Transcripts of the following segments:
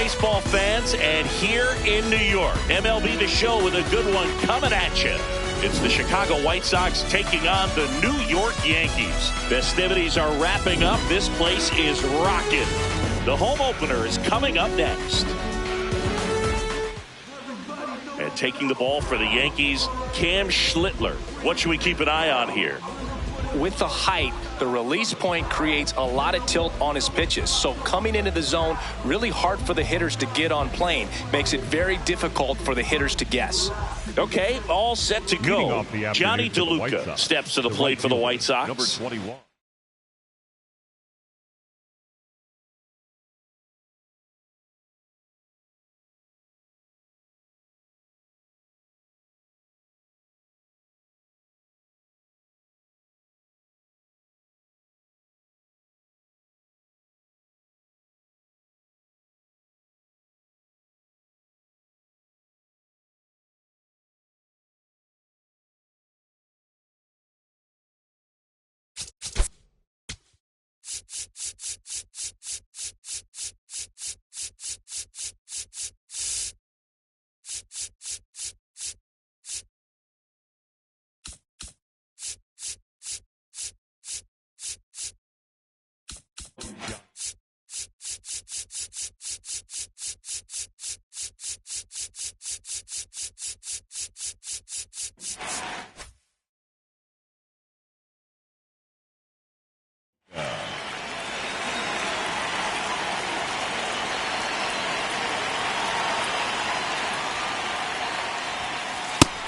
baseball fans, and here in New York, MLB The Show with a good one coming at you. It's the Chicago White Sox taking on the New York Yankees. Festivities are wrapping up. This place is rocking. The home opener is coming up next. And taking the ball for the Yankees, Cam Schlittler. What should we keep an eye on here? With the height, the release point creates a lot of tilt on his pitches. So coming into the zone, really hard for the hitters to get on plane. Makes it very difficult for the hitters to guess. Okay, all set to go. Johnny DeLuca steps to the plate for the White Sox. Number 21.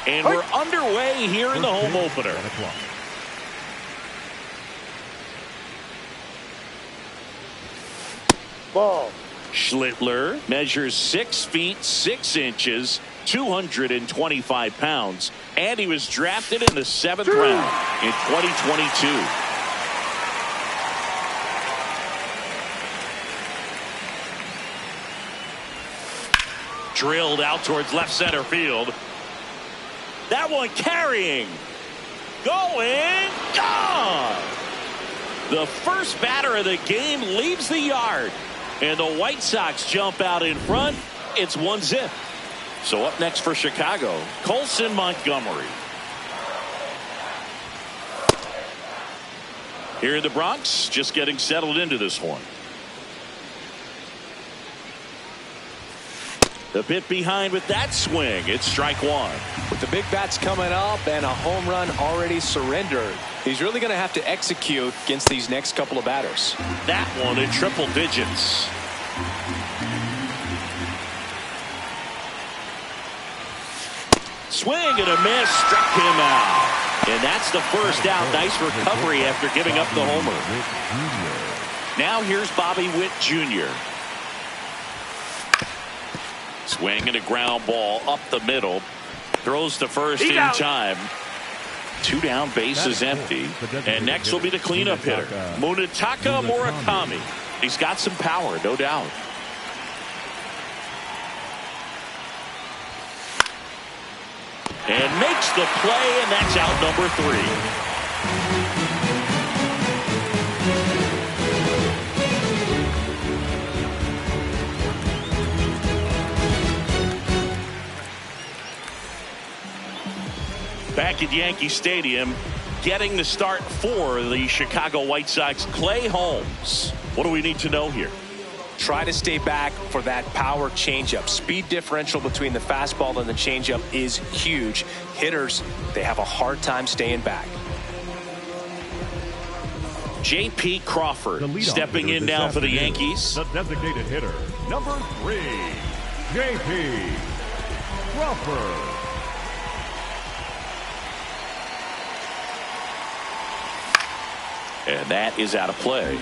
And we're underway here in the home opener. Ball. Schlittler measures 6 feet 6 inches, 225 pounds, and he was drafted in the 7th round in 2022. Drilled out towards left center field. That one carrying. Going. Gone. The first batter of the game leaves the yard. And the White Sox jump out in front. It's 1-0. So up next for Chicago, Colson Montgomery. Here in the Bronx, just getting settled into this one. The bit behind with that swing. It's strike one. With the big bats coming up and a home run already surrendered, he's really going to have to execute against these next couple of batters. That one in triple digits. Swing and a miss, struck him out. And that's the first out. Nice recovery after giving up the homer. Now here's Bobby Witt Jr. Swing and a ground ball up the middle. Throws to first in time. 2 down, base is empty. And next will be the cleanup hitter, Munetaka Murakami. He's got some power, no doubt. And makes the play, and that's out number 3. Back at Yankee Stadium, getting the start for the Chicago White Sox, Clay Holmes. What do we need to know here? Try to stay back for that power changeup. Speed differential between the fastball and the changeup is huge. Hitters, they have a hard time staying back. J.P. Crawford stepping in now for the Yankees. The designated hitter, number 3, J.P. Crawford. And that is out of play.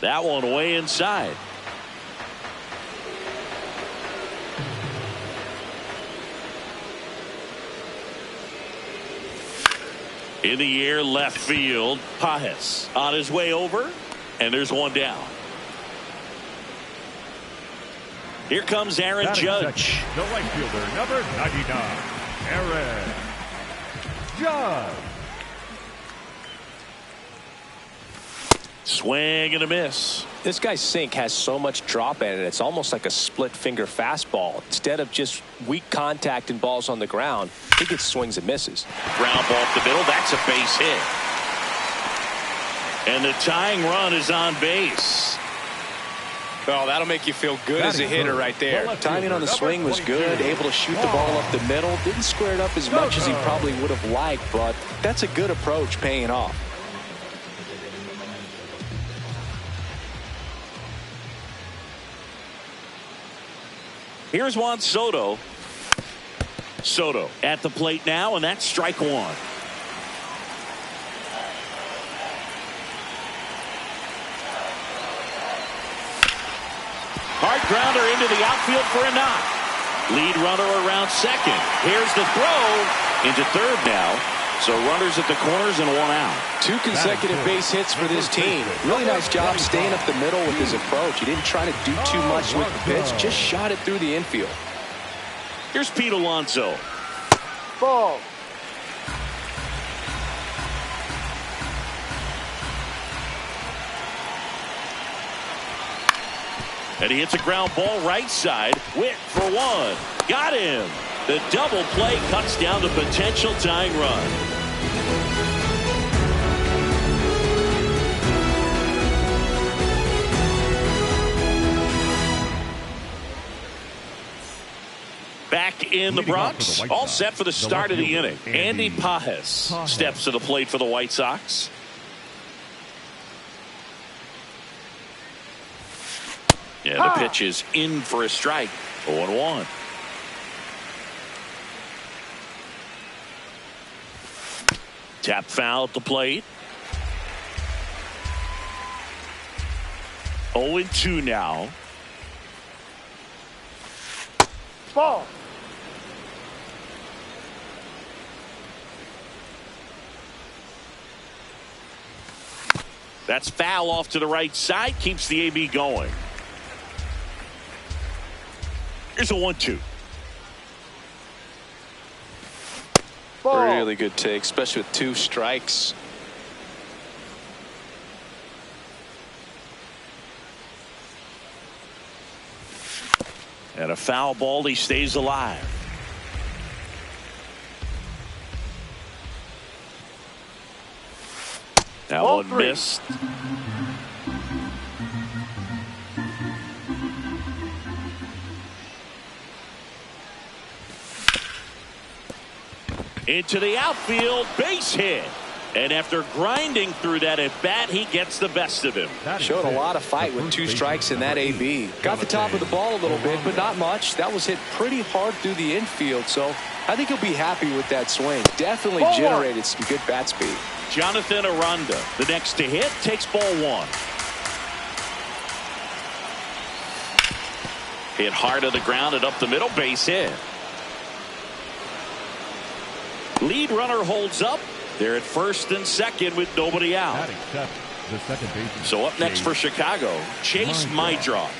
That one way inside. In the air, left field. Pajes on his way over, and there's one down. Here comes Aaron Judge. The right fielder, number 99, Aaron Judge. Swing and a miss. This guy's sink has so much drop in it. It's almost like a split finger fastball. Instead of just weak contact and balls on the ground, he gets swings and misses. Ground ball up the middle. That's a base hit. And the tying run is on base. Oh, that'll make you feel good as a hitter right there. Timing on the swing was good. Able to shoot the ball up the middle. Didn't square it up as much as he probably would have liked, but that's a good approach paying off. Here's Juan Soto. Soto at the plate now, and that's strike one. Hard grounder into the outfield for a knock. Lead runner around second. Here's the throw into third now. So runners at the corners and one out. 2 consecutive base hits for this team. Really nice job staying up the middle with his approach. He didn't try to do too much with the pitch, just shot it through the infield. Here's Pete Alonso. Ball. And he hits a ground ball right side. Witt for one. Got him. The double play cuts down the potential tying run. Back in the Bronx, all set for the start of the inning. Andy Pages steps to the plate for the White Sox. Yeah, the pitch is in for a strike. 0-1. Tap foul at the plate. 0-2 now. Ball. That's foul off to the right side. Keeps the AB going. Here's a 1-2. Ball. Really good take, especially with 2 strikes. And a foul ball. He stays alive. That Ball one 3. missed. Into the outfield, base hit. And after grinding through that at bat, he gets the best of him. Showed a lot of fight with 2 strikes in that AB. Got the top of the ball a little bit, but not much. That was hit pretty hard through the infield, so I think he'll be happy with that swing. Definitely generated some good bat speed. Jonathan Aranda, the next to hit, takes ball 1. Hit hard to the ground and up the middle, base hit. Lead runner holds up. They're at first and second with nobody out. So up next for Chicago, Chase Mydroff.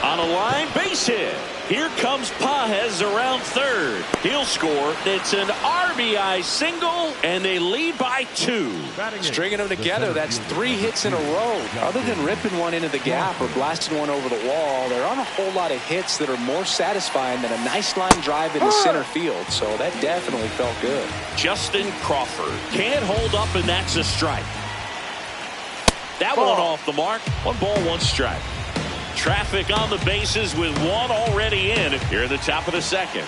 On a line, base hit. Here comes Pages around third. He'll score. It's an RBI single, and they lead by 2. Stringing them together, that's 3 hits in a row. Other than ripping one into the gap or blasting one over the wall, there aren't a whole lot of hits that are more satisfying than a nice line drive into center field. So that definitely felt good. Justin Crawford can't hold up, and that's a strike. That one off the mark. 1 ball, 1 strike. Traffic on the bases with 1 already in here at the top of the second.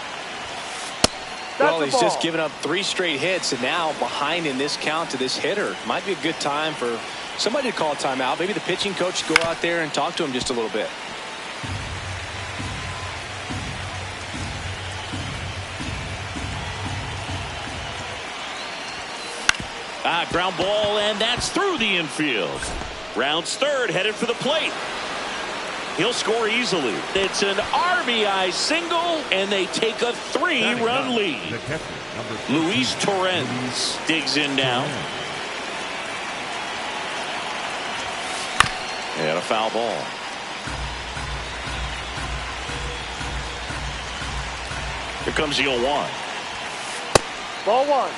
Well, he's just given up 3 straight hits, and now behind in this count to this hitter. Might be a good time for somebody to call a timeout. Maybe the pitching coach go out there and talk to him just a little bit. Ground ball, and that's through the infield. Rounds third, headed for the plate. He'll score easily. It's an RBI single, and they take a 3-run lead. Luis Torrens digs in now. And a foul ball. Here comes the 0-1. Ball one.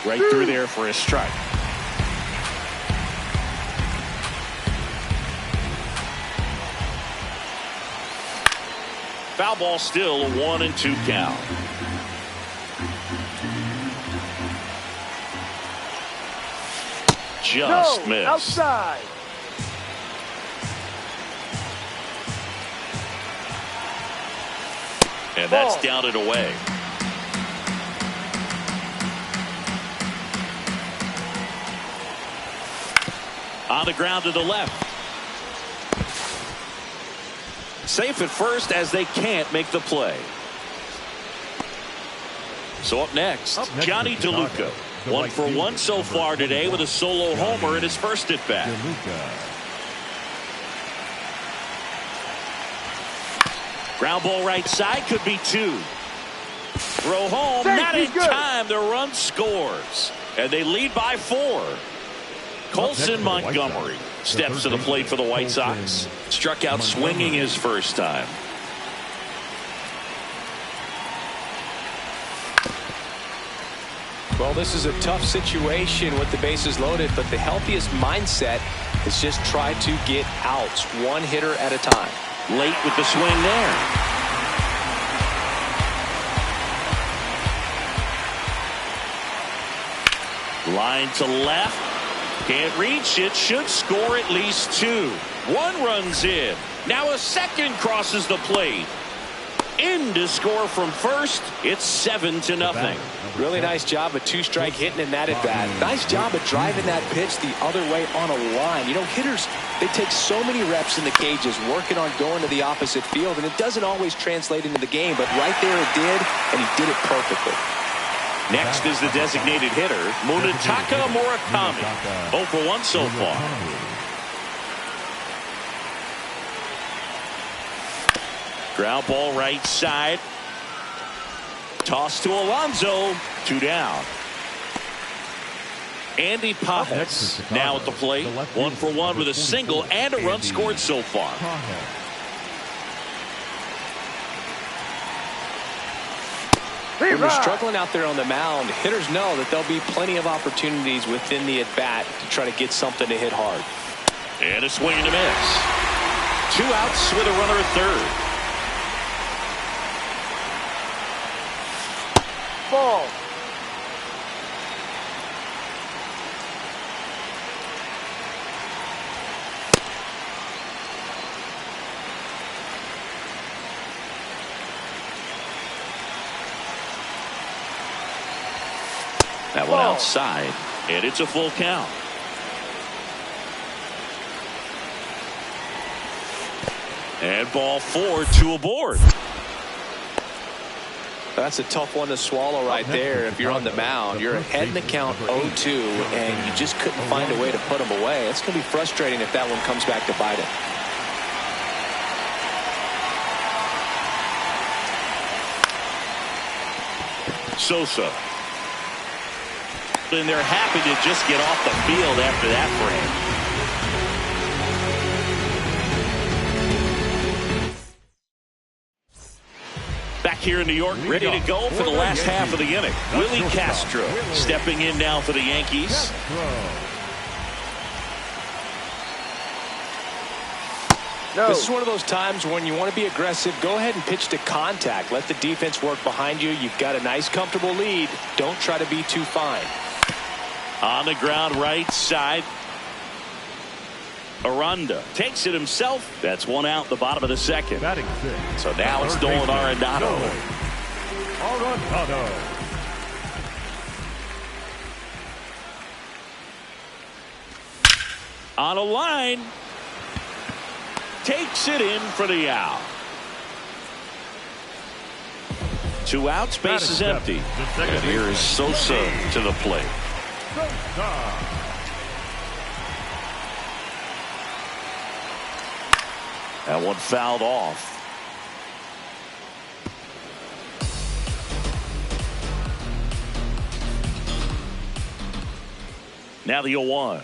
Right through there for a strike. Foul ball, still a 1-2 count. Just missed. Outside. And that's down and away. On the ground to the left. Safe at first as they can't make the play. So up next, Johnny DeLuca. 1 for 1 so far today with a solo homer in his first at bat. Ground ball right side, could be 2. Throw home, not in time. The run scores. And they lead by 4. Colson Montgomery steps to the plate for the White Sox. Struck out swinging his first time. Well, this is a tough situation with the bases loaded, but the healthiest mindset is just try to get outs, 1 hitter at a time. Late with the swing there. Line to left. Can't reach it. Should score at least 2. 1 runs in. Now a second crosses the plate. In to score from first. It's 7-0. Really nice job of 2-strike hitting in that at bat. Nice job of driving that pitch the other way on a line. You know, hitters, they take so many reps in the cages working on going to the opposite field, and it doesn't always translate into the game, but right there it did, and he did it perfectly. Next is the designated hitter, Munetaka Murakami. 0 for 1 so far. Ground ball right side. Toss to Alonso. 2 down. Andy Pajes now at the plate. 1 for 1 with a single and a run scored so far. When you're struggling out there on the mound, hitters know that there'll be plenty of opportunities within the at-bat to try to get something to hit hard. And a swing and a miss. 2 outs with a runner at third. Ball. That one outside, and it's a full count. And ball 4, 2 aboard. That's a tough one to swallow right there. If you're on the mound, you're ahead in the count 0-2, and you just couldn't find a way to put them away. It's going to be frustrating if that one comes back to bite it. Sosa. And they're happy to just get off the field after that frame. Back here in New York, ready to go for the last half of the inning. Willie Castro stepping in now for the Yankees. This is one of those times when you want to be aggressive. Go ahead and pitch to contact. Let the defense work behind you. You've got a nice, comfortable lead. Don't try to be too fine. On the ground right side. Aranda takes it himself. That's 1 out the bottom of the second. So now it's Nolan Arenado. On a line. Takes it in for the out. 2 outs, base is empty. And here is Sosa to the plate. That one fouled off. Now the 0-1.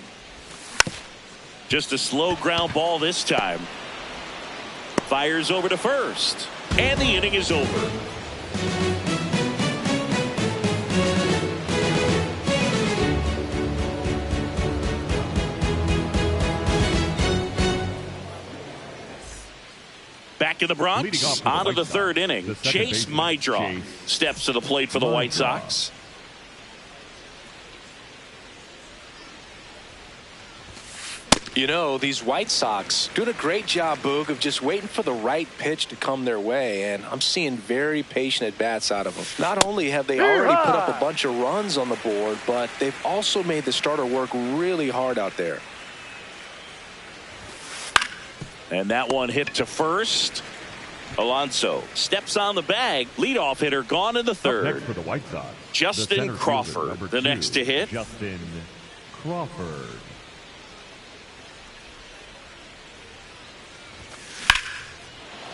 Just a slow ground ball this time. Fires over to first. And the inning is over. Back in the Bronx, on to the third inning. Chase Mydra steps to the plate for the White Sox. You know, these White Sox doing a great job, Boog, of just waiting for the right pitch to come their way, and I'm seeing very patient at-bats out of them. Not only have they already put up a bunch of runs on the board, but they've also made the starter work really hard out there. And that one hit to first. Alonso steps on the bag. Leadoff hitter gone in the third. Next for the White Sox, Justin Crawford, the next to hit. Justin Crawford.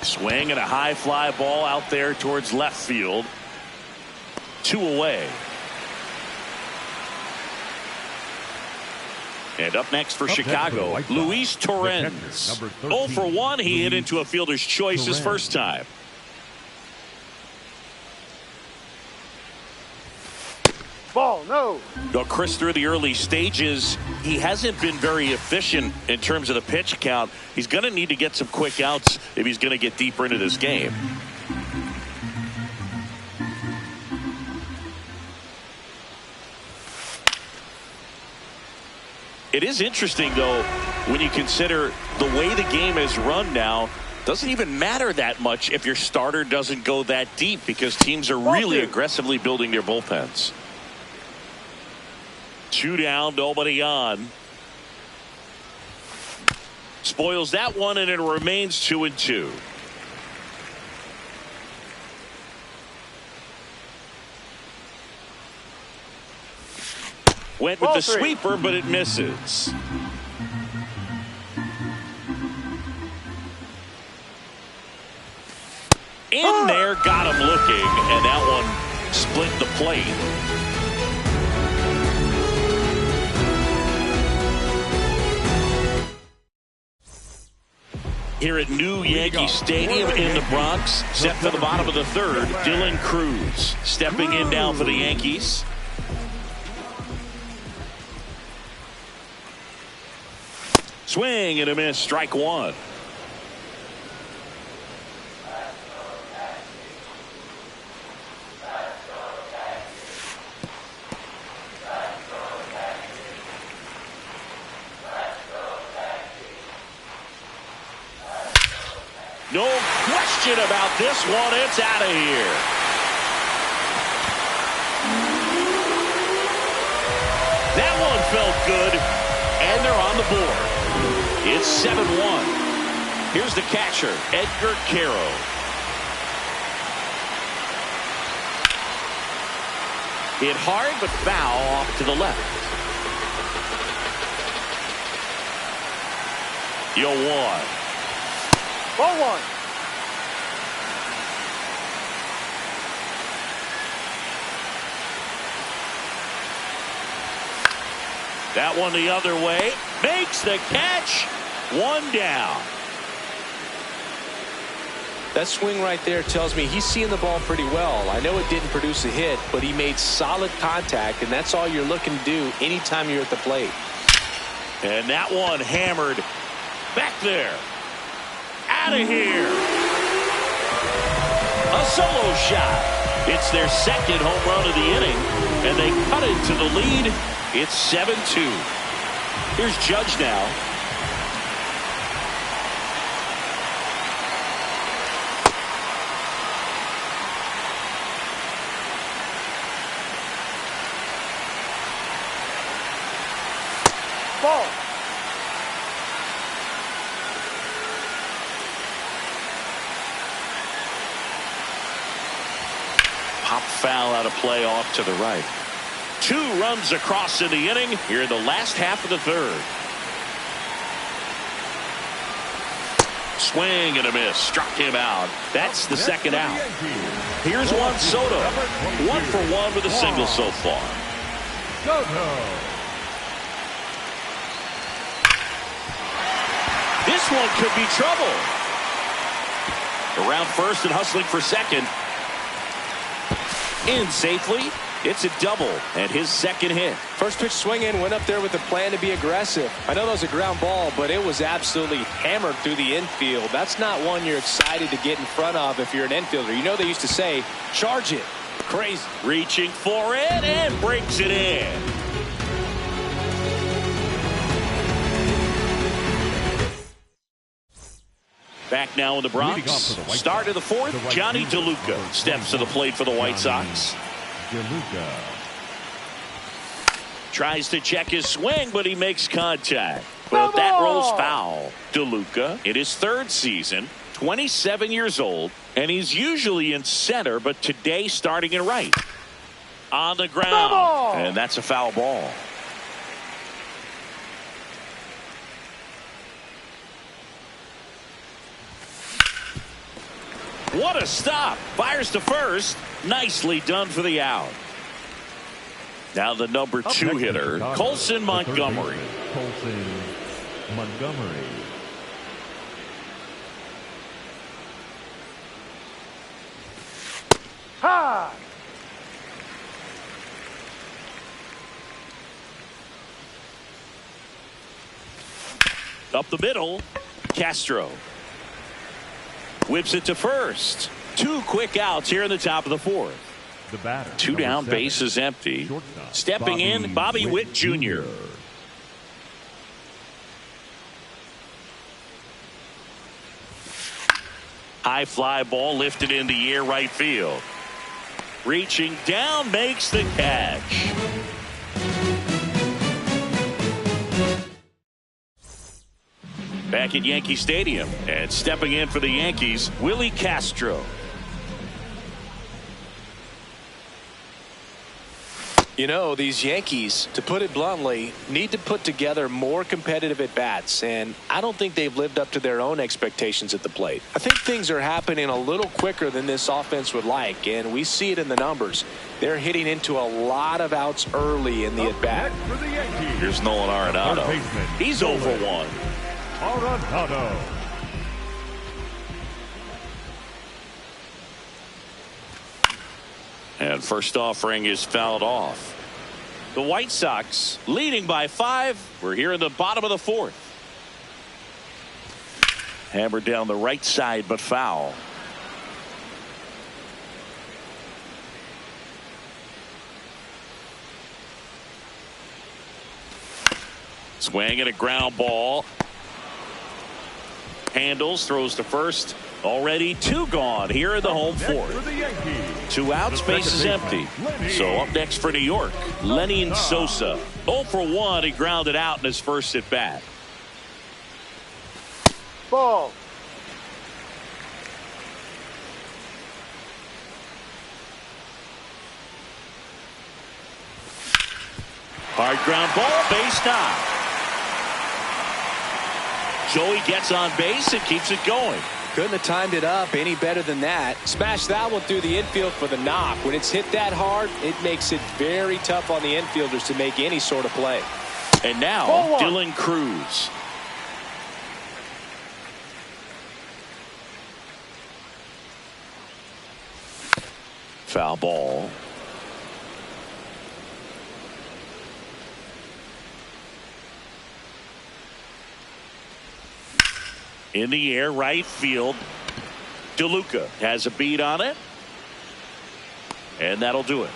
Swing and a high fly ball out there towards left field. 2 away. And up next for Chicago, Luis Torrens. 0 for 1. He hit into a fielder's choice his first time. Ball, no. Well, Chris, through the early stages, he hasn't been very efficient in terms of the pitch count. He's going to need to get some quick outs if he's going to get deeper into this game. It is interesting, though, when you consider the way the game is run now. Doesn't even matter that much if your starter doesn't go that deep, because teams are really aggressively building their bullpens. 2 down, nobody on. Spoils that one, and it remains 2-2. Went with the sweeper, but it misses. In there, got him looking, and that one split the plate. Here at New Yankee Stadium in the Bronx, set for the bottom of the third, Dylan Cruz stepping in now for the Yankees. Swing and a miss, strike 1. No question about this one. It's out of here. That one felt good, and they're on the board. It's 7-1. Here's the catcher, Edgar Caro. Hit hard, but foul off to the left. 0-1. Ball 1. That one the other way. Makes the catch. 1 down. That swing right there tells me he's seeing the ball pretty well. I know it didn't produce a hit, but he made solid contact, and that's all you're looking to do anytime you're at the plate. And that one hammered back there. Out of here. A solo shot. It's their second home run of the inning, and they cut it to the lead. It's 7-2. Here's Judge now. Ball. Pop foul out of play off to the right. 2 runs across in the inning here in the last half of the third. Swing and a miss. Struck him out. That's the second out. Here's Juan Soto. 1 for 1 with a single so far. this one could be trouble. Around first and hustling for second. In safely. It's a double and his second hit. First pitch swing in, went up there with a plan to be aggressive. I know that was a ground ball, but it was absolutely hammered through the infield. That's not one you're excited to get in front of if you're an infielder. You know they used to say, charge it. Crazy. Reaching for it and breaks it in. Back now in the Bronx. Start of the fourth, Johnny DeLuca steps to the plate for the White Sox. DeLuca. Tries to check his swing, but he makes contact. But that rolls foul. DeLuca in his third season, 27 years old, and he's usually in center, but today starting in right. On the ground, and that's a foul ball. What a stop. Fires to first. Nicely done for the out. Now the number 2 hitter, Colson Montgomery. Colson Montgomery. Ha! Up the middle, Castro. Whips it to first. 2 quick outs here in the top of the fourth. The batter. 2 down, base is empty. Stepping in, Bobby Witt Jr. High fly ball lifted in the air right field. Reaching down, makes the catch. Back at Yankee Stadium, and stepping in for the Yankees, Willie Castro. You know, these Yankees, to put it bluntly, need to put together more competitive at-bats, and I don't think they've lived up to their own expectations at the plate. I think things are happening a little quicker than this offense would like, and we see it in the numbers. They're hitting into a lot of outs early in the at-bat. Here's Nolan Arenado. He's over 1. Arenado. And first offering is fouled off. The White Sox leading by 5. We're here in the bottom of the fourth. Hammered down the right side, but foul. Swing and a ground ball. Handles, throws to first. Already 2 gone here in the home fourth. 2 outs, base is empty. So up next for New York, Lenny Sosa. 0 for 1, he grounded out in his first at bat. Ball. Hard ground ball, base knock. Joey gets on base and keeps it going. Couldn't have timed it up any better than that. Smash that one through the infield for the knock. When it's hit that hard, it makes it very tough on the infielders to make any sort of play. And now, Dylan Cruz. Foul ball. In the air, right field. DeLuca has a beat on it. And that'll do it.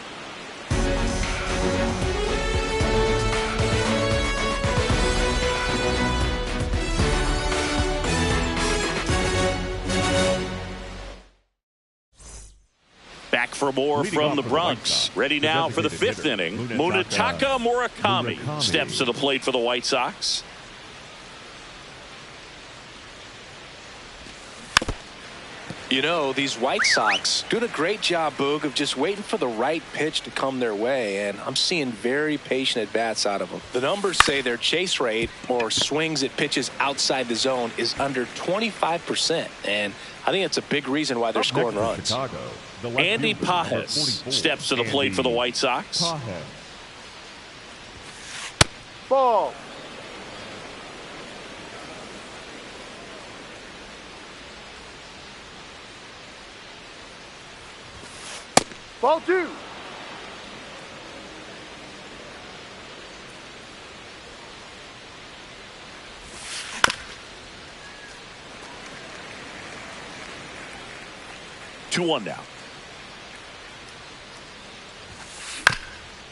Back for more from the Bronx. Ready now for the 5th inning. Munetaka Murakami steps to the plate for the White Sox. You know, these White Sox doing a great job, Boog, of just waiting for the right pitch to come their way, and I'm seeing very patient at-bats out of them. The numbers say their chase rate, or swings at pitches outside the zone, is under 25%, and I think that's a big reason why they're scoring runs. Andy Pajes steps to the plate for the White Sox. Ball. Ball 2. Two one now.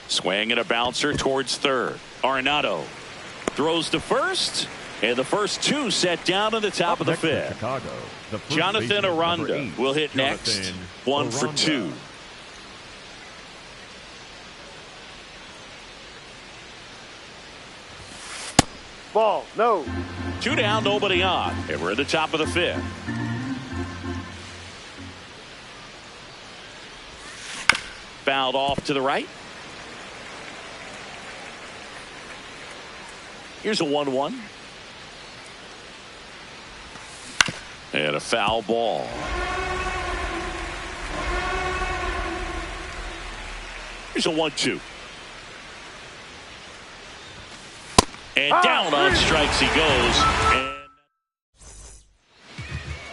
Swing and a bouncer towards third. Arenado throws to first, and the first two set down to the top of the fifth. Chicago, the first Jonathan baseman, number Aranda 8, will hit Jonathan next. 1 for Aranda. 2. Ball, no. 2 down, nobody on, and we're at the top of the fifth. Fouled off to the right. Here's a 1-1. And a foul ball. Here's a 1-2. And down on strikes he goes. And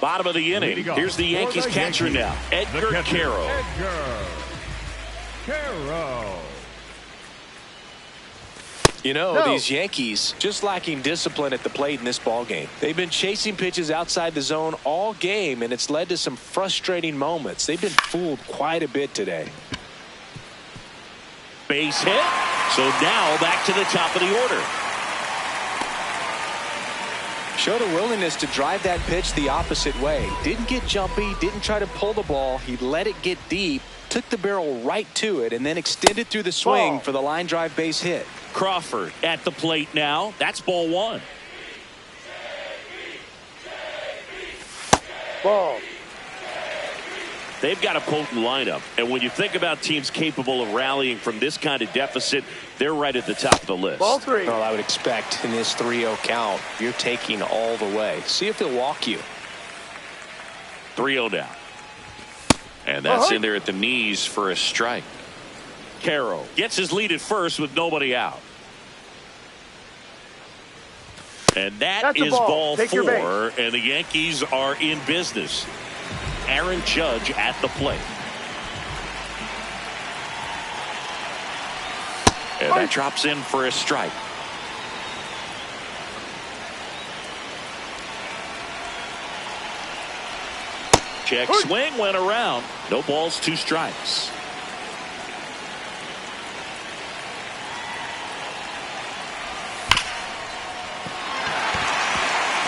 bottom of the inning. Here's the Yankees catcher now, Edgar Caro. Edgar Caro. You know, No. these Yankees just lacking discipline at the plate in this ballgame. They've been chasing pitches outside the zone all game, and it's led to some frustrating moments. They've been fooled quite a bit today. Base hit. So now back to the top of the order. Showed a willingness to drive that pitch the opposite way. Didn't get jumpy, didn't try to pull the ball. He let it get deep, took the barrel right to it, and then extended through the swing Ball. for the line drive base hit. Crawford at the plate now. That's ball 1. Ball. They've got a potent lineup, and when you think about teams capable of rallying from this kind of deficit, they're right at the top of the list. Ball 3. Well, I would expect in this 3-0 count, you're taking all the way. See if he'll walk you. 3-0 down. And that's in there at the knees for a strike. Caro gets his lead at first with nobody out. And That's a is ball. ball Take your 4, and the Yankees are in business. Aaron Judge at the plate. And that drops in for a strike. Check swing went around. No balls, 2 strikes.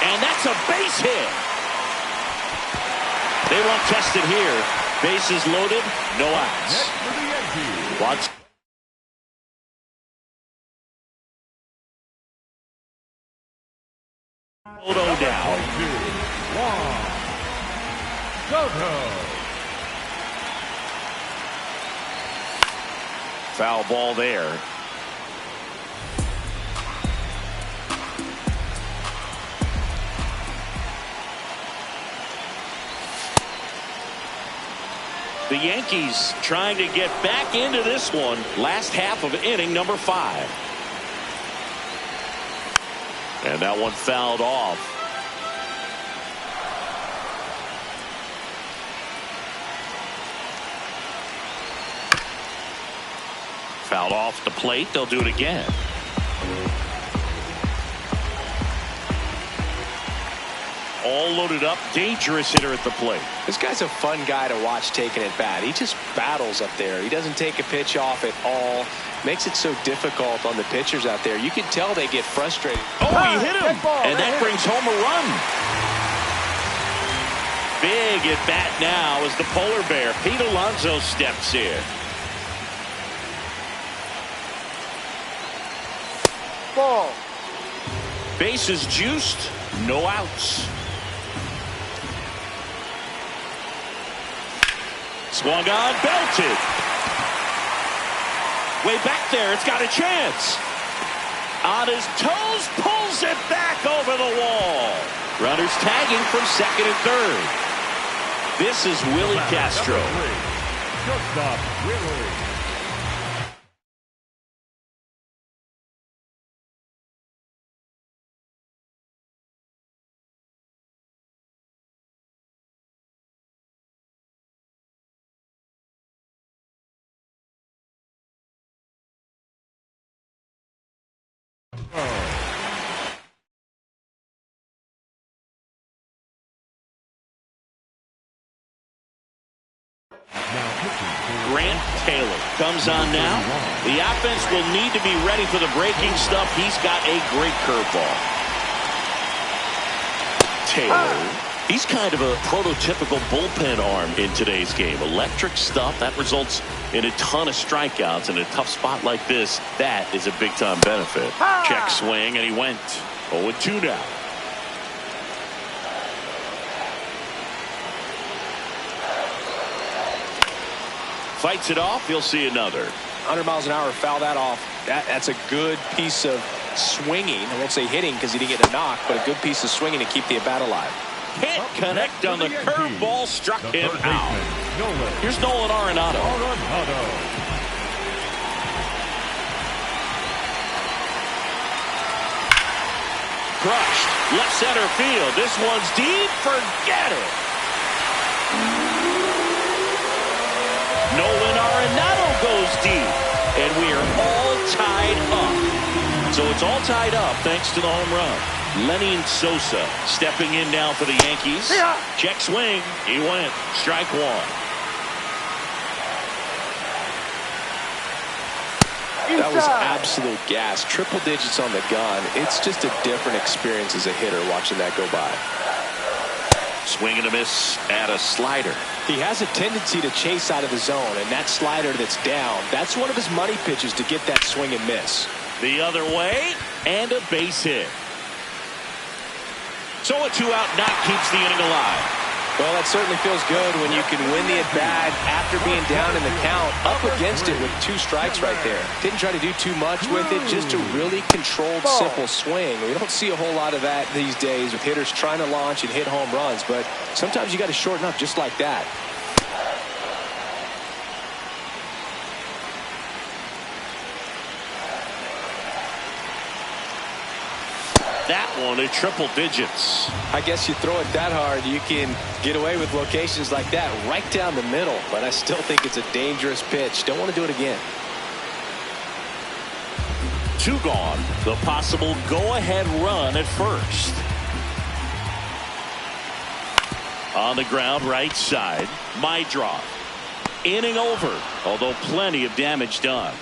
And that's a base hit. They won't test it here. Bases loaded, no outs. Next for the Yankees. Watch. Soto down. 2, Juan Soto. Foul ball there. The Yankees trying to get back into this one. Last half of inning number 5. And that one fouled off. Fouled off the plate. They'll do it again. All loaded up. Dangerous hitter at the plate. This guy's a fun guy to watch taking at bat. He just battles up there. He doesn't take a pitch off at all. Makes it so difficult on the pitchers out there. You can tell they get frustrated. Oh, he hit him. And that brings home a run. Big at bat now as the polar bear, Pete Alonso, steps in. Ball. Bases juiced, no outs. Swung on, belted. Way back there, it's got a chance. On his toes, pulls it back over the wall. Runners tagging from second and third. This is Willie Castro. Shortstop Willie Grant Taylor comes on now. The offense will need to be ready for the breaking stuff. He's got a great curveball. Taylor, he's kind of a prototypical bullpen arm in today's game. Electric stuff that results in a ton of strikeouts. In a tough spot like this, that is a big-time benefit. Check swing, and he went 0-2 now. Fights it off. You'll see another. 100 miles an hour, foul that off. That's a good piece of swinging. I won't say hitting because he didn't get a knock, but a good piece of swinging to keep the at-bat alive. Can't connect on the curveball, struck him out. Here's Nolan Arenado. Crushed. Left center field. This one's deep. Forget it. Nolan Arenado goes deep. And we are all tied up. So it's all tied up thanks to the home run. Lenny Sosa stepping in now for the Yankees. Check swing. He went. Strike one. That was absolute gas. Triple digits on the gun. It's just a different experience as a hitter watching that go by. Swing and a miss at a slider. He has a tendency to chase out of the zone, and that slider that's down, that's one of his money pitches to get that swing and miss. The other way, and a base hit. So a 2-out knock keeps the inning alive. Well, that certainly feels good when you can win the at-bat after being down in the count, up against it with 2 strikes right there. Didn't try to do too much with it, just a really controlled, simple swing. We don't see a whole lot of that these days with hitters trying to launch and hit home runs, but sometimes you got to shorten up just like that. That one at triple digits. I guess you throw it that hard, you can get away with locations like that right down the middle, but I still think it's a dangerous pitch. Don't want to do it again. 2 gone. The possible go-ahead run at first. On the ground, right side. My draw. Inning over, although plenty of damage done.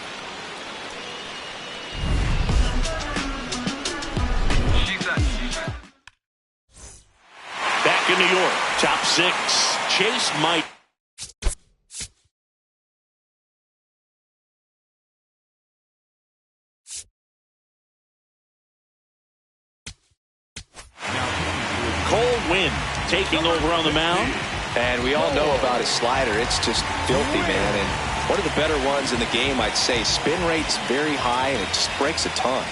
Back in New York, top 6. Chase might. Cold wind taking over on the mound. And we all know about his slider. It's just filthy, man. And one of the better ones in the game, I'd say. Spin rate's very high, and it just breaks a ton.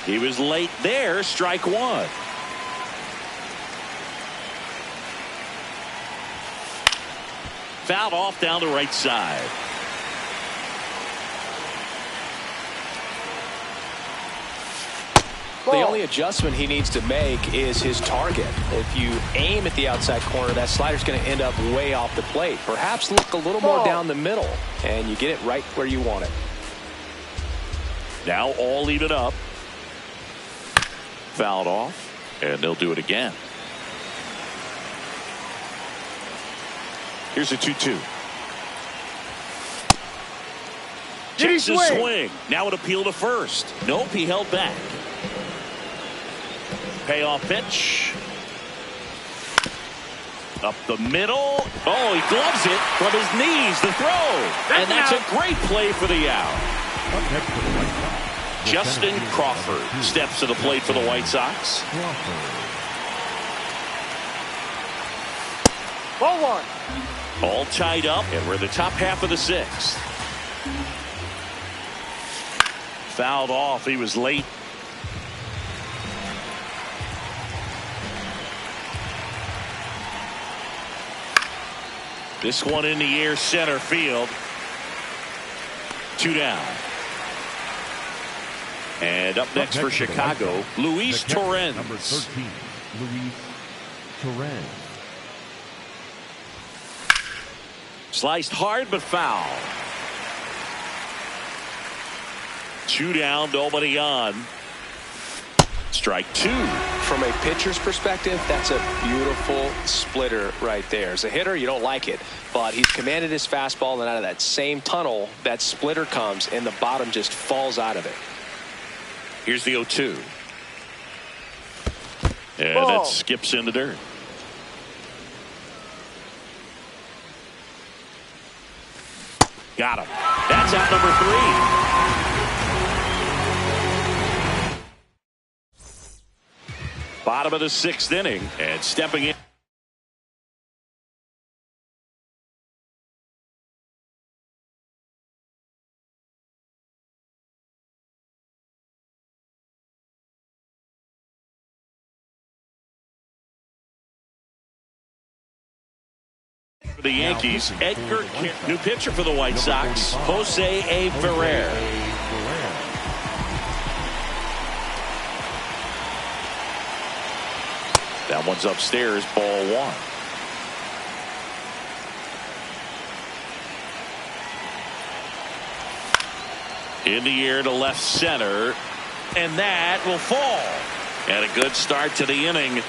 He was late there. Strike one. Fouled off down the right side. The only adjustment he needs to make is his target. If you aim at the outside corner, that slider's going to end up way off the plate. Perhaps look a little more down the middle, and you get it right where you want it. Now all even up. Fouled off, and they'll do it again. Here's a 2-2. Checks his swing. Now an appeal to first. Nope, he held back. Payoff pitch. Up the middle. Oh, he gloves it from his knees to throw. And that's a great play for the out. Justin Crawford steps to the plate for the White Sox. Ball 1. All tied up, and we're the top half of the 6th. Fouled off. He was late. This one in the air, center field. 2 down. And up next for Chicago, Luis Torrens. Number 13, Luis Torrens. Sliced hard but foul. 2 down, nobody on. Strike 2. From a pitcher's perspective, that's a beautiful splitter right there. As a hitter, you don't like it, but he's commanded his fastball, and out of that same tunnel, that splitter comes, and the bottom just falls out of it. Here's the 0-2. And Ball. that skips in the dirt. Got him. That's out number 3. Bottom of the 6th inning, and stepping in. For the Yankees, Edgar, new pitcher for the White Sox, Jose A. Ferrer. That one's upstairs, ball 1. In the air to left center, and that will fall. And a good start to the inning.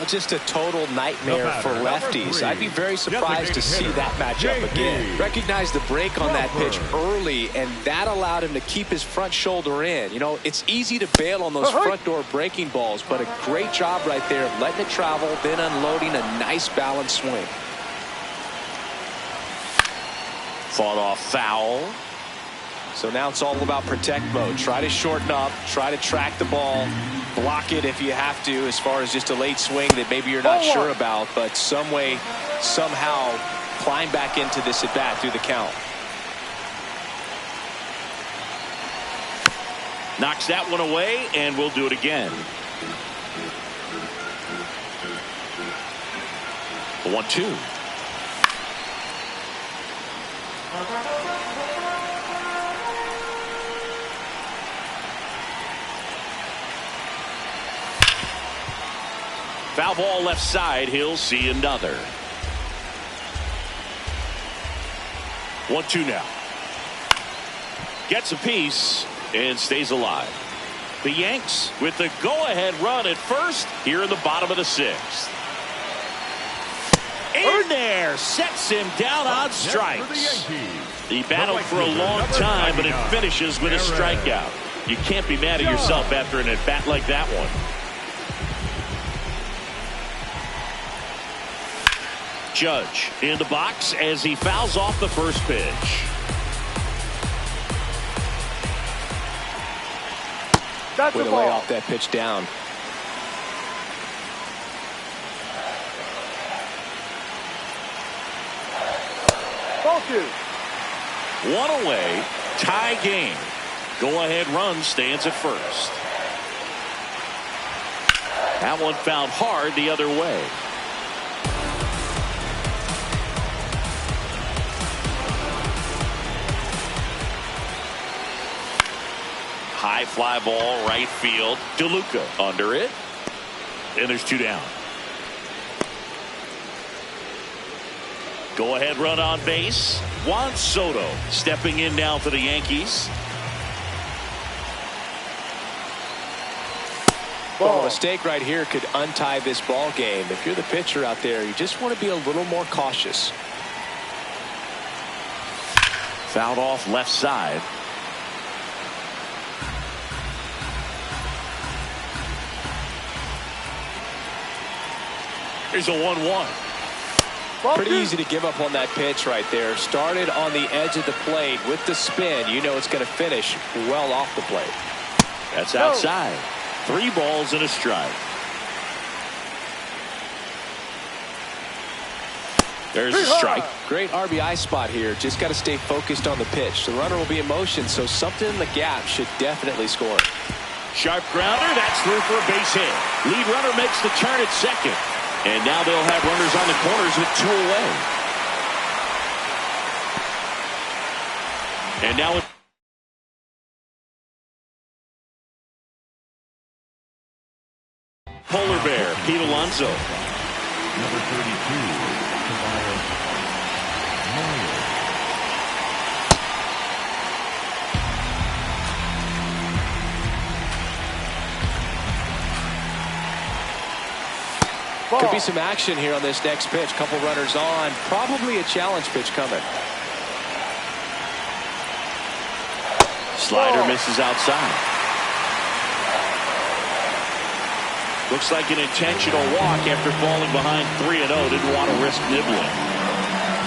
Just a total nightmare for lefties. I'd be very surprised to see that matchup again. Recognize the break on that pitch early, and that allowed him to keep his front shoulder in. You know, it's easy to bail on those front door breaking balls, but a great job right there of letting it travel, then unloading a nice balanced swing. Fought off foul. So now it's all about protect mode. Try to shorten up, try to track the ball, block it if you have to, as far as just a late swing that maybe you're not sure about, but some way, somehow climb back into this at bat through the count. Knocks that one away, and we'll do it again. The 1-2. Foul ball left side. He'll see another. 1-2 now. Gets a piece and stays alive. The Yanks with the go-ahead run at first here in the bottom of the 6th. In there, sets him down on strikes. He battled for a long time, but it finishes with a strikeout. You can't be mad at yourself after an at-bat like that one. Judge in the box as he fouls off the first pitch. That's Way a to lay ball. off that pitch down. Ball 2. 1 away, tie game. Go-ahead run stands at first. That one fouled hard the other way. High fly ball, right field. DeLuca under it. And there's 2 down. Go ahead run on base. Juan Soto stepping in now for the Yankees. Well, a mistake right here could untie this ball game. If you're the pitcher out there, you just want to be a little more cautious. Fouled off left side. Here's a 1-1. Pretty easy to give up on that pitch right there. Started on the edge of the plate with the spin. You know it's going to finish well off the plate. That's outside. 3 balls and a strike. There's a strike. Great RBI spot here. Just got to stay focused on the pitch. The runner will be in motion, so something in the gap should definitely score. Sharp grounder. That's through for a base hit. Lead runner makes the turn at second. And now they'll have runners on the corners with 2 away. And now it's Polar Bear, Pete Alonso. Number 32, Tobias Moyer. Could be some action here on this next pitch. Couple runners on. Probably a challenge pitch coming. Slider misses outside. Looks like an intentional walk after falling behind 3-0. Didn't want to risk nibbling.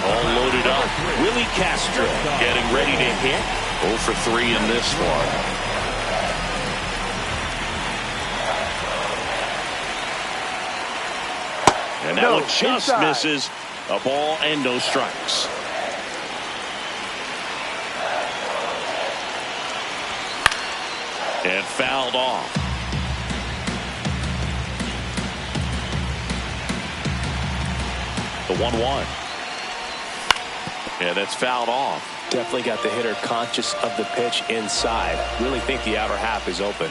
All loaded up. Willie Castro getting ready to hit. 0 for 3 in this one. And that one just misses. A ball and no strikes. And fouled off. The 1-1. Yeah, that's fouled off. Definitely got the hitter conscious of the pitch inside. Really think the outer half is open.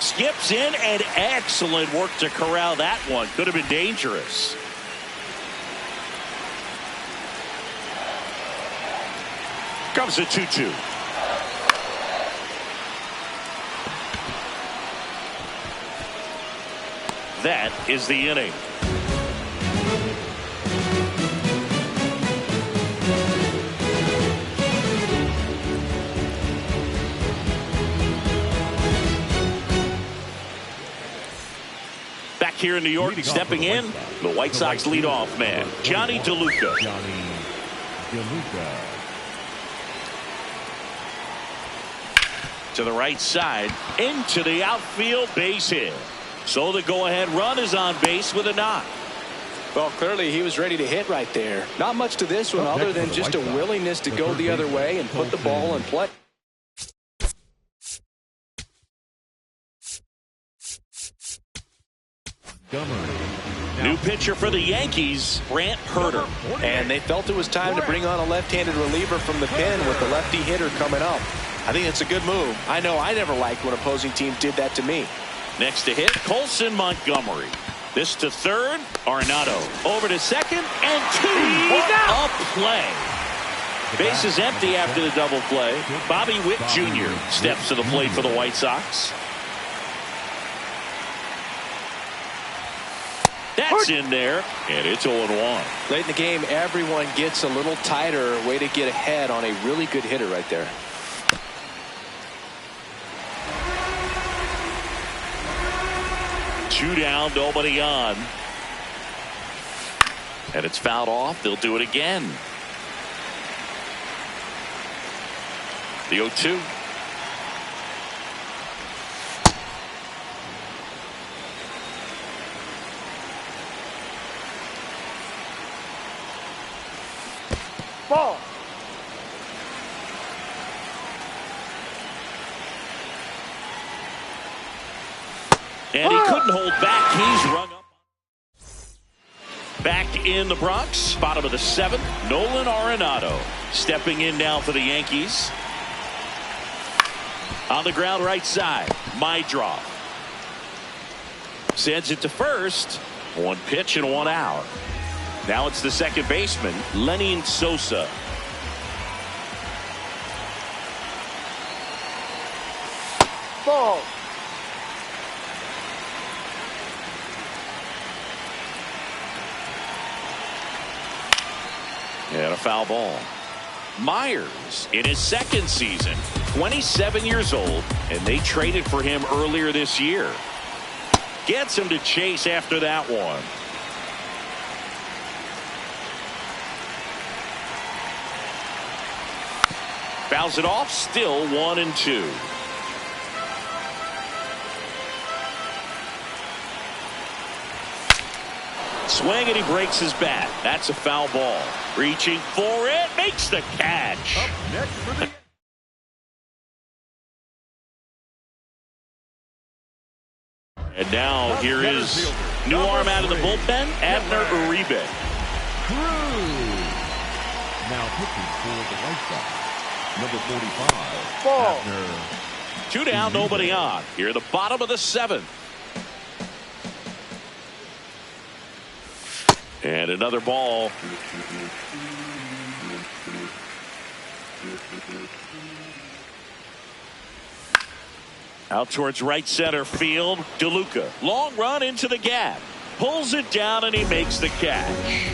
Skips in, and excellent work to corral that one. Could have been dangerous. Comes a 2-2. That is the inning. Back here in New York, stepping in, the White Sox leadoff man, Johnny DeLuca. To the right side, into the outfield, base hit. So the go-ahead run is on base with a knock. Well, clearly he was ready to hit right there. Not much to this one other than just a willingness to go the other way and put the ball in play. New pitcher for the Yankees, Brant Herter. And they felt it was time to bring on a left-handed reliever from the pen with the lefty hitter coming up. I think it's a good move. I know I never liked when opposing teams did that to me. Next to hit, Colson Montgomery. This to third, Arenado. Over to second, and a play. Base is empty after the double play. Bobby Witt Jr. steps to the plate for the White Sox. That's in there, and it's 0-1. Late in the game, everyone gets a little tighter. Way to get ahead on a really good hitter right there. Two down, nobody on. And it's fouled off. They'll do it again. The 0-2. Ball. And he couldn't hold back. He's rung up. Back in the Bronx, bottom of the 7th, Nolan Arenado stepping in now for the Yankees. On the ground right side, my draw. Sends it to first. One pitch and one out. Now it's the second baseman, Lenny Sosa. Ball. And a foul ball. Myers in his second season, 27 years old, and they traded for him earlier this year. Gets him to chase after that one. Fouls it off, still 1-2. Swing, and he breaks his bat. That's a foul ball. Reaching for it, makes the catch. Up next for the And now here is new arm out of the bullpen, Abner Uribe. Cruz. Now pitching for the White Sox, number 45. Ball. Abner. Two down, nobody on. Here at the bottom of the 7th. And another ball. Out towards right center field. DeLuca. Long run into the gap. Pulls it down and he makes the catch.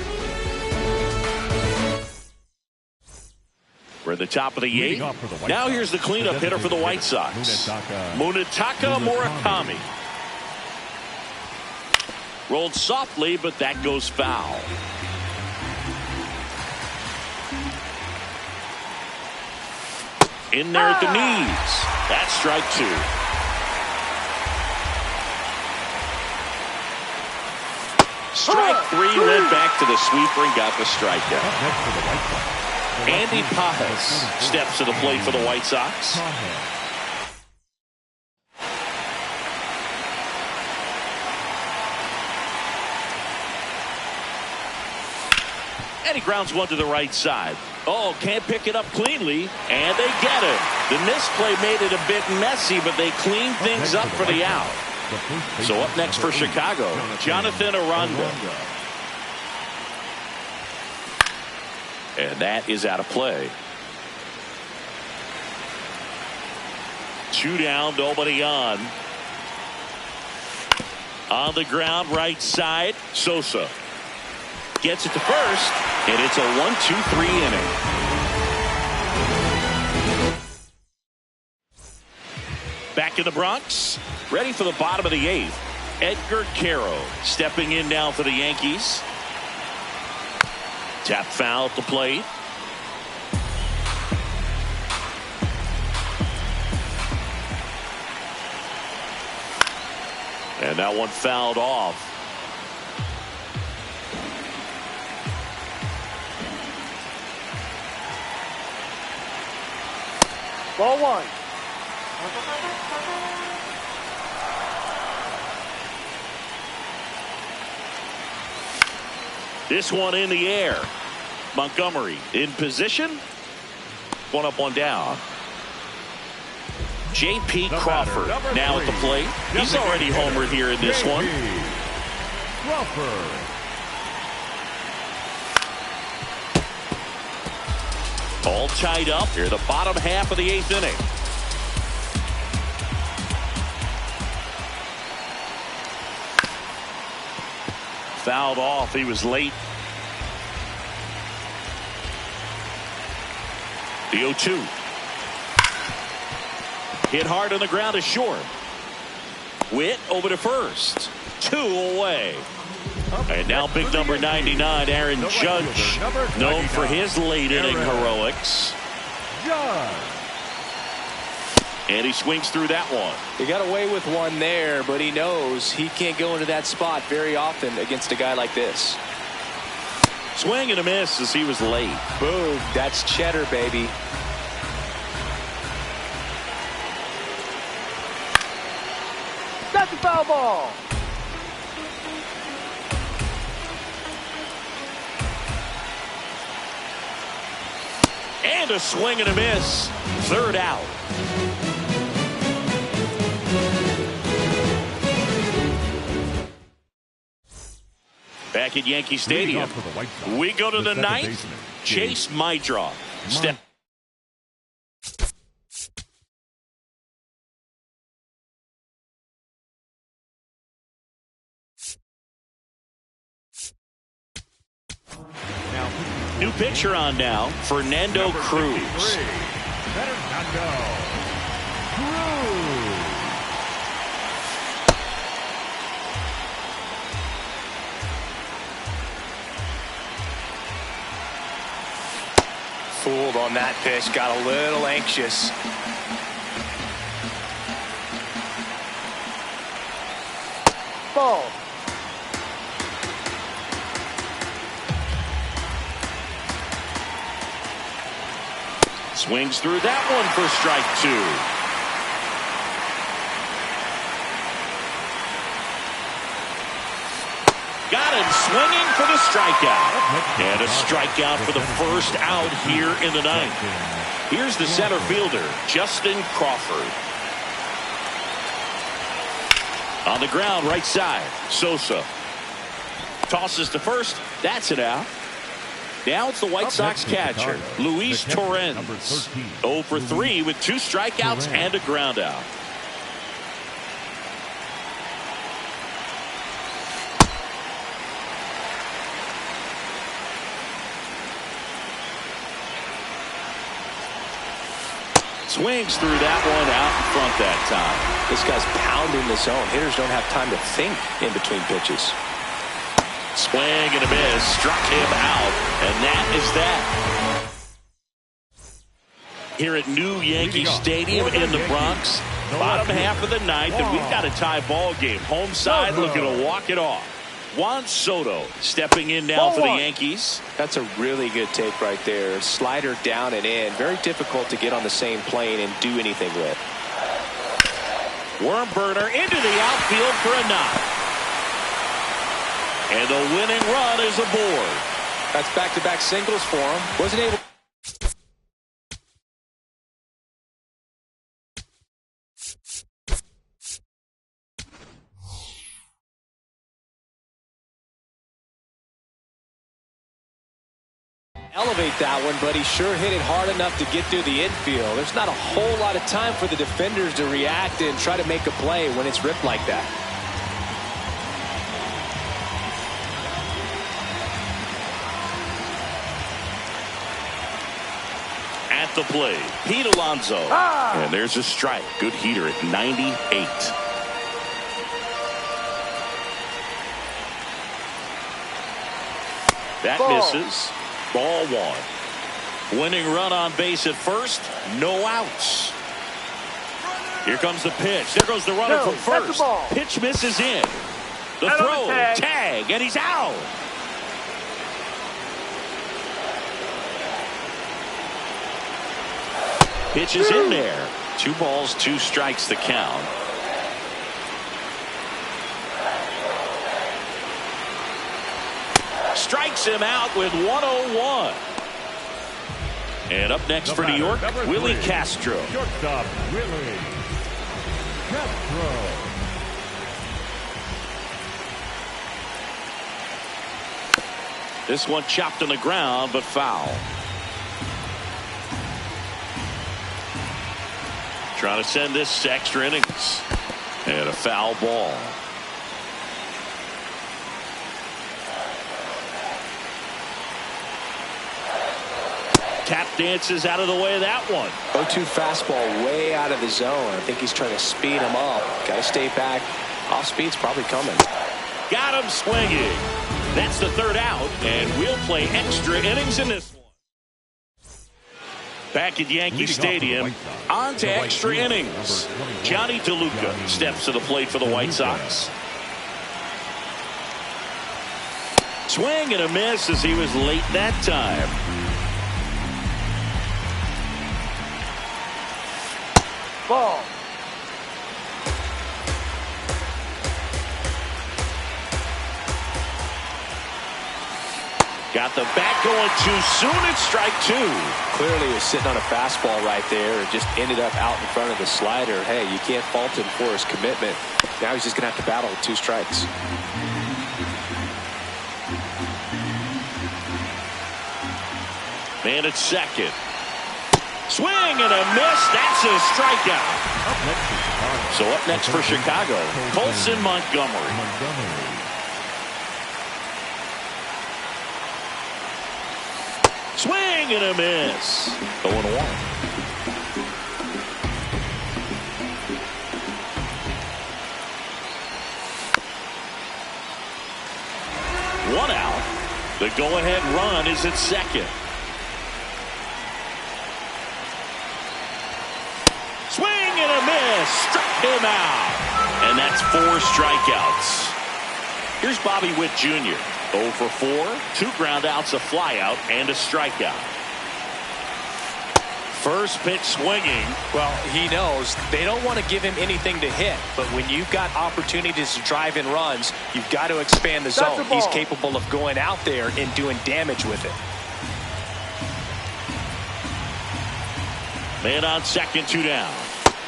We're at the top of the eighth. Now here's the cleanup hitter for the White Sox. Munetaka Murakami. Rolled softly, but that goes foul. In there at the knees. That's strike two. Strike three led back to the sweeper and got the strikeout. Andy Pajas steps to the plate for the White Sox. And he grounds one to the right side. Oh, can't pick it up cleanly, and they get it. The misplay made it a bit messy, but they clean things up for the out. So up next for Chicago, Jonathan Aranda. And that is out of play. 2 down, nobody on. On the ground, right side, Sosa. Gets it to first, and it's a 1-2-3 inning. Back in the Bronx, ready for the bottom of the eighth. Edgar Caro stepping in now for the Yankees. Tap foul at the plate. And that one fouled off. Ball one. This one in the air. Montgomery in position. One up, one down. J.P. Crawford now at the plate. He's already homered here in this one. Crawford. All tied up here, the bottom half of the eighth inning. Fouled off. He was late. The 0-2. Hit hard on the ground is short. Witt over to first. 2 away. And now big number 99, Aaron Judge, known for his late inning heroics. And he swings through that one. He got away with one there, but he knows he can't go into that spot very often against a guy like this. Swing and a miss as he was late. Boom, that's cheddar, baby. That's a foul ball. And a swing and a miss. Third out. Back at Yankee Stadium, we go to the ninth. Chase Mydroff. Step. New pitcher on now, Fernando Cruz. Fernando Cruz. Fooled on that pitch, got a little anxious. Ball. Swings through that one for strike 2. Got him swinging for the strikeout. And a strikeout for the first out here in the ninth. Here's the center fielder, Justin Crawford. On the ground, right side, Sosa. Tosses to first. That's it out. Now it's the White Sox catcher, Luis Torrens. 0 for 3 with 2 strikeouts and a ground out. Swings through that one out in front that time. This guy's pounding the zone. Hitters don't have time to think in between pitches. Swing and a miss. Struck him out. And that is that. Here at New Yankee Stadium in the Bronx. Bottom half of the ninth, and we've got a tie ball game. Home side looking to walk it off. Juan Soto stepping in now for the Yankees. That's a really good take right there. Slider down and in. Very difficult to get on the same plane and do anything with. Worm burner into the outfield for a knock. And the winning run is aboard. That's back-to-back singles for him. Wasn't able. Elevate that one, but he sure hit it hard enough to get through the infield. There's not a whole lot of time for the defenders to react and try to make a play when it's ripped like that. At the plate, Pete Alonso. And there's a strike. Good heater at 98. That misses. Ball one. Winning run on base at first. No outs. Here comes the pitch. There goes the runner from first. Pitch misses in. The throw. Tag. And he's out. Pitch is in there. 2 balls, 2 strikes the count. Strikes him out with 101. And up next for New York, Willie Castro. Shortstop, Willie Castro. This one chopped on the ground, but foul. Trying to send this to extra innings. And a foul ball. Tap dances out of the way of that one. 0-2 fastball way out of the zone. I think he's trying to speed him up. Got to stay back. Off speed's probably coming. Got him swinging. That's the 3rd out, and we'll play extra innings in this one. Back at Yankee Stadium, on to extra innings. Johnny DeLuca steps to the plate for the White Sox. Swing and a miss as he was late that time. Ball. Got the bat going too soon. It's strike 2. Clearly was sitting on a fastball right there and just ended up out in front of the slider. Hey, you can't fault him for his commitment. Now he's just going to have to battle with 2 strikes. Man at second. Swing and a miss. That's a strikeout. So up next for Chicago, Colson Montgomery. Swing and a miss. 0-1. One out. The go-ahead run is at second. Swing and a miss. Struck him out. And that's 4 strikeouts. Here's Bobby Witt Jr. 0 for 4. 2 ground outs, a flyout, and a strikeout. First pitch swinging. Well, he knows they don't want to give him anything to hit. But when you've got opportunities to drive in runs, you've got to expand the zone. He's capable of going out there and doing damage with it. Man on second, 2 down.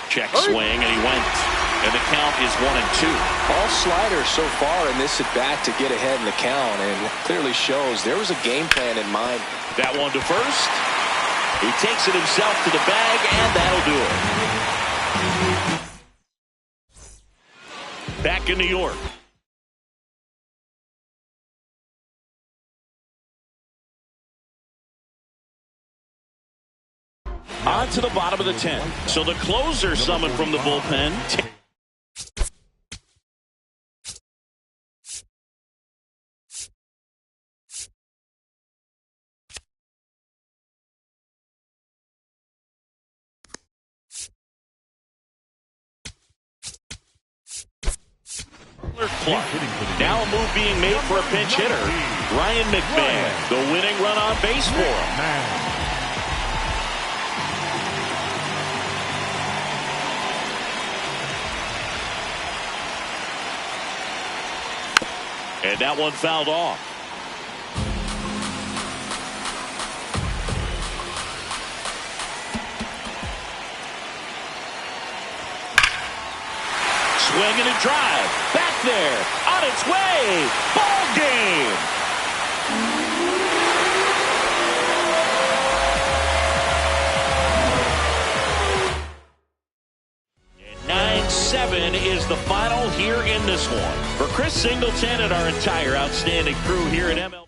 Check swing, and he went. And the count is 1-2. All sliders so far in this at bat to get ahead in the count, and clearly shows there was a game plan in mind. That one to first. He takes it himself to the bag, and that'll do it. Back in New York. On on to the bottom of the 10th. So the closer summoned from the bullpen. Clark. Now a move being made for a pinch hitter. Ryan McMahon, the winning run on base for him. And that one fouled off. Swing and a drive. Back there. On its way. Ball game. 9-7 is the final here in this one. For Chris Singleton and our entire outstanding crew here at ML.